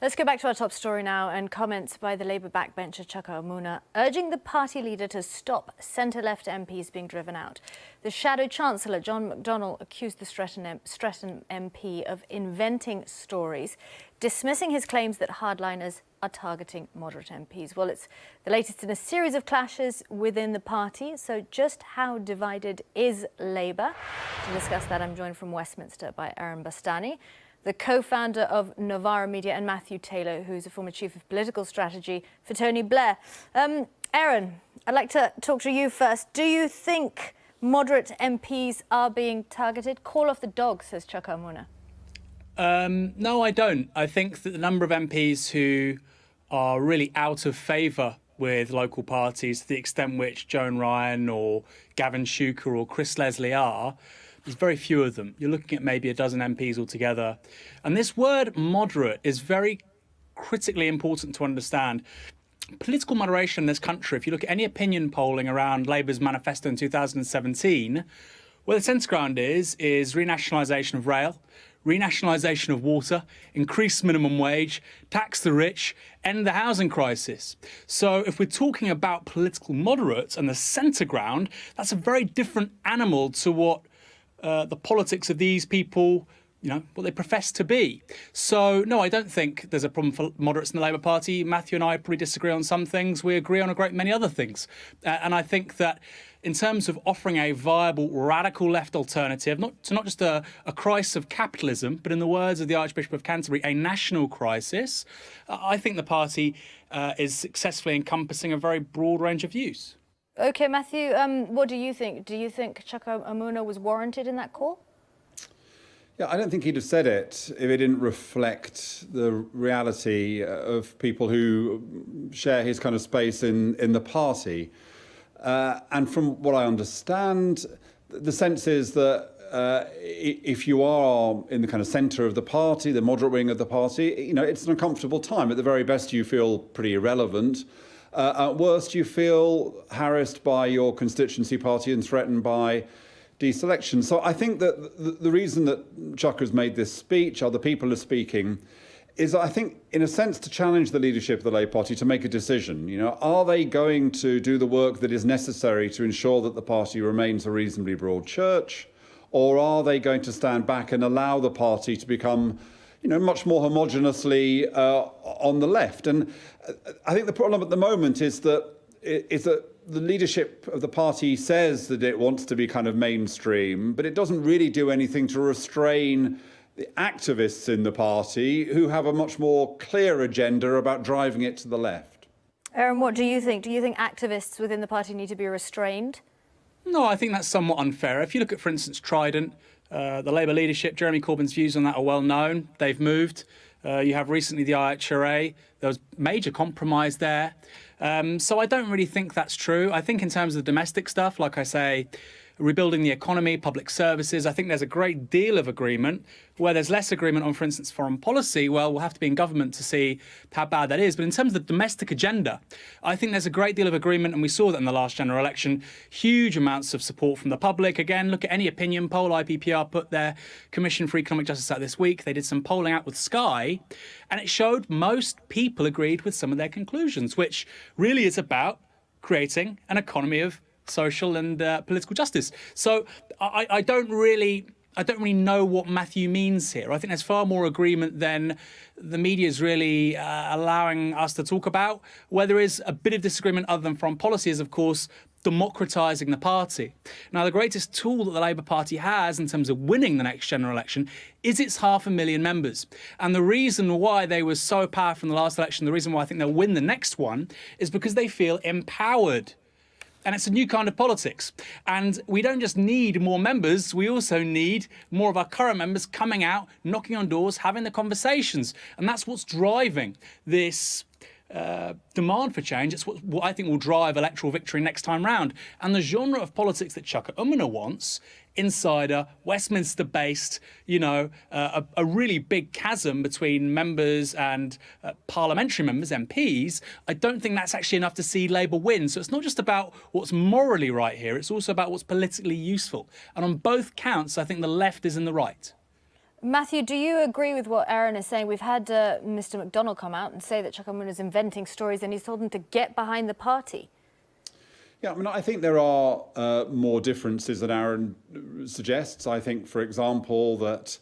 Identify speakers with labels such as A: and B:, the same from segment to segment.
A: Let's go back to our top story now and comments by the Labour backbencher Chuka Umunna urging the party leader to stop centre-left MPs being driven out. The shadow chancellor, John McDonnell, accused the Streatham MP of inventing stories, dismissing his claims that hardliners are targeting moderate MPs. Well, it's the latest in a series of clashes within the party. So just how divided is Labour? To discuss that, I'm joined from Westminster by Aaron Bastani, the co-founder of Novara Media, and Matthew Taylor, who's a former chief of political strategy for Tony Blair. Aaron, I'd like to talk to you first. Do you think moderate MPs are being targeted? Call off the dog, says Chuka Umunna.
B: No, I don't. I think that the number of MPs who are really out of favour with local parties, to the extent which Joan Ryan or Gavin Shuker or Chris Leslie are, there's very few of them. You're looking at maybe a dozen MPs altogether. And this word moderate is very critically important to understand. Political moderation in this country, if you look at any opinion polling around Labour's manifesto in 2017, where the centre ground is renationalisation of rail, renationalisation of water, increase minimum wage, tax the rich, end the housing crisis. So if we're talking about political moderates and the centre ground, that's a very different animal to what the politics of these people, what they profess to be. So, no, I don't think there's a problem for moderates in the Labour Party. Matthew and I probably disagree on some things. We agree on a great many other things. And I think that in terms of offering a viable radical left alternative, not just a crisis of capitalism, but in the words of the Archbishop of Canterbury, a national crisis, I think the party is successfully encompassing a very broad range of views.
A: OK, Matthew, what do you think? Do you think Chuka Umunna was warranted in that call?
C: Yeah, I don't think he'd have said it if it didn't reflect the reality of people who share his kind of space in the party. And from what I understand, the sense is that if you are in the kind of centre of the party, the moderate wing of the party, it's an uncomfortable time. At the very best, you feel pretty irrelevant. At worst, you feel harassed by your constituency party and threatened by deselection. So I think that the reason that Chuka's made this speech, other people are speaking, is, I think, in a sense, to challenge the leadership of the Labour Party to make a decision. Are they going to do the work that is necessary to ensure that the party remains a reasonably broad church? Or are they going to stand back and allow the party to become much more homogeneously on the left? And I think the problem at the moment is that the leadership of the party says that it wants to be kind of mainstream, but it doesn't really do anything to restrain the activists in the party who have a much more clear agenda about driving it to the left.
A: Aaron, what do you think? Do you think activists within the party need to be restrained?
B: No, I think that's somewhat unfair. If you look at, for instance, Trident, the Labour leadership, Jeremy Corbyn's views on that are well known. They've moved. You have recently the IHRA. There was major compromise there. So I don't really think that's true. I think in terms of the domestic stuff, like I say, rebuilding the economy, public services, I think there's a great deal of agreement. Where there's less agreement on, for instance, foreign policy, well, we'll have to be in government to see how bad that is. But in terms of the domestic agenda, I think there's a great deal of agreement, and we saw that in the last general election. Huge amounts of support from the public. Again, look at any opinion poll. IPPR put their Commission for Economic Justice out this week. They did some polling out with Sky, and it showed most people agreed with some of their conclusions, which really is about creating an economy of social and political justice. So I don't really know what Matthew means here. I think there's far more agreement than the media is really allowing us to talk about. Where there is a bit of disagreement other than foreign policy is, of course, democratising the party. Now, the greatest tool that the Labour Party has in terms of winning the next general election is its 500,000 members. And the reason why they were so powerful in the last election, the reason why I think they'll win the next one, is because they feel empowered. And it's a new kind of politics. And we don't just need more members, we also need more of our current members coming out, knocking on doors, having the conversations. And that's what's driving this demand for change. It's what I think will drive electoral victory next time round. And the genre of politics that Chuka Umunna wants, insider, Westminster-based, a really big chasm between members and parliamentary members, MPs, I don't think that's actually enough to see Labour win. So it's not just about what's morally right here, it's also about what's politically useful. And on both counts, I think the left is in the right.
A: Matthew, do you agree with what Aaron is saying? We've had Mr. McDonnell come out and say that Chuka Umunna is inventing stories and he's told them to get behind the party.
C: Yeah, I mean, I think there are more differences than Aaron suggests. I think, for example, that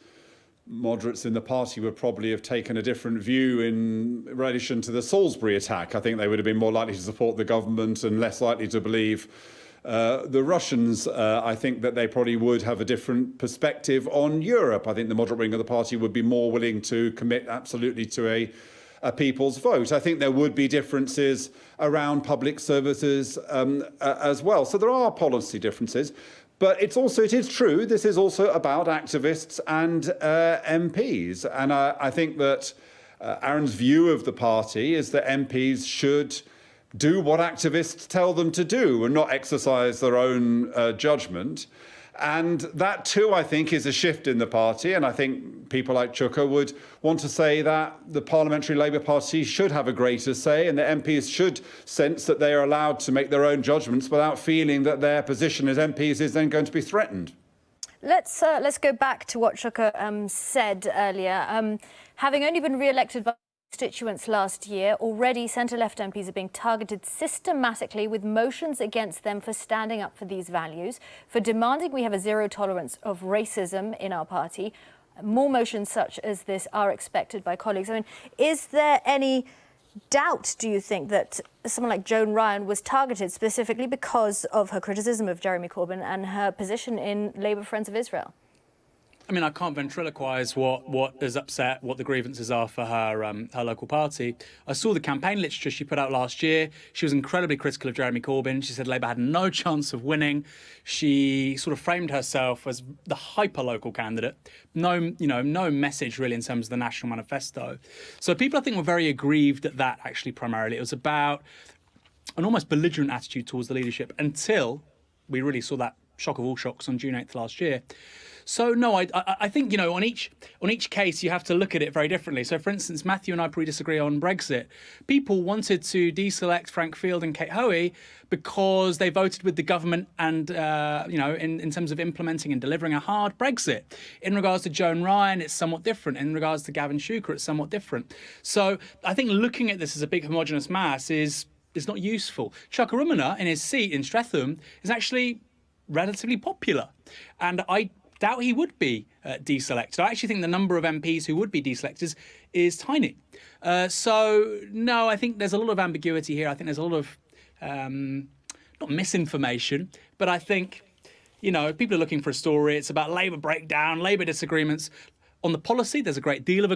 C: moderates in the party would probably have taken a different view in relation to the Salisbury attack. I think they would have been more likely to support the government and less likely to believe the Russians. I think that they probably would have a different perspective on Europe. I think the moderate wing of the party would be more willing to commit absolutely to a people's vote. I think there would be differences around public services as well. So there are policy differences. But it is true, this is also about activists and MPs. And I think that Aaron's view of the party is that MPs should do what activists tell them to do and not exercise their own judgment. And that, too, I think, is a shift in the party. And I think people like Chuka would want to say that the Parliamentary Labour Party should have a greater say and the MPs should sense that they are allowed to make their own judgments without feeling that their position as MPs is then going to be threatened.
A: Let's go back to what Chuka said earlier. Having only been re-elected by constituents last year, already centre-left MPs are being targeted systematically with motions against them for standing up for these values, for demanding we have a zero tolerance of racism in our party. More motions such as this are expected by colleagues. I mean, is there any doubt, do you think, that someone like Joan Ryan was targeted specifically because of her criticism of Jeremy Corbyn and her position in Labour Friends of Israel?
B: I mean, I can't ventriloquise what is upset, what the grievances are for her local party. I saw the campaign literature she put out last year. She was incredibly critical of Jeremy Corbyn. She said Labour had no chance of winning. She sort of framed herself as the hyper-local candidate. No message really in terms of the National Manifesto. So people, I think, were very aggrieved at that, actually, primarily. It was about an almost belligerent attitude towards the leadership until we really saw that shock of all shocks on June 8th last year. So, no, I think, on each case, you have to look at it very differently. So, for instance, Matthew and I probably disagree on Brexit. People wanted to deselect Frank Field and Kate Hoey because they voted with the government and, in terms of implementing and delivering a hard Brexit. In regards to Joan Ryan, it's somewhat different. In regards to Gavin Shuker, it's somewhat different. So I think looking at this as a big homogenous mass is not useful. Chuka Umunna, in his seat in Streatham, is actually relatively popular. And I doubt he would be deselected. I actually think the number of MPs who would be deselected is tiny. So, no, I think there's a lot of ambiguity here. I think there's a lot of, not misinformation, but I think, people are looking for a story. It's about Labour breakdown, Labour disagreements. On the policy, there's a great deal of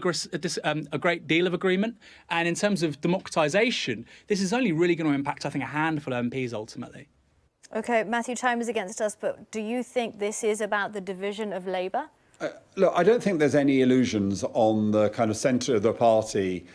B: agreement. And in terms of democratisation, this is only really going to impact, I think, a handful of MPs ultimately.
A: OK, Matthew, time is against us, but do you think this is about the division of Labour?
C: Look, I don't think there's any illusions on the kind of centre of the party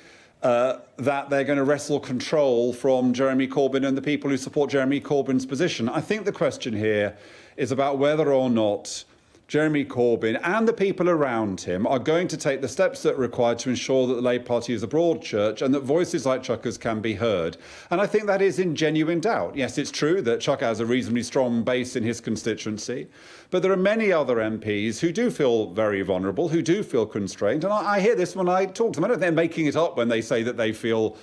C: that they're going to wrestle control from Jeremy Corbyn and the people who support Jeremy Corbyn's position. I think the question here is about whether or not Jeremy Corbyn and the people around him are going to take the steps that are required to ensure that the Labour Party is a broad church and that voices like Chuka's can be heard. And I think that is in genuine doubt. Yes, it's true that Chuka has a reasonably strong base in his constituency, but there are many other MPs who do feel very vulnerable, who do feel constrained. And I hear this when I talk to them. I don't think they're making it up when they say that they feel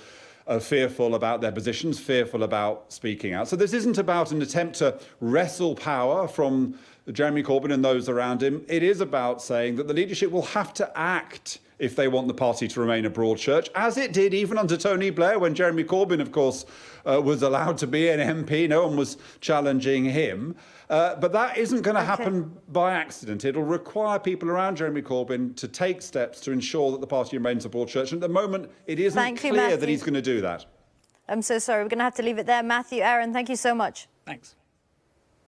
C: fearful about their positions, fearful about speaking out. So this isn't about an attempt to wrestle power from Jeremy Corbyn and those around him. It is about saying that the leadership will have to act if they want the party to remain a broad church, as it did even under Tony Blair when Jeremy Corbyn, of course, was allowed to be an MP. No one was challenging him. But that isn't going to happen by accident. It'll require people around Jeremy Corbyn to take steps to ensure that the party remains a broad church. And at the moment, it isn't clear that he's going to do that.
A: I'm so sorry. We're going to have to leave it there. Matthew, Aaron, thank you so much.
B: Thanks.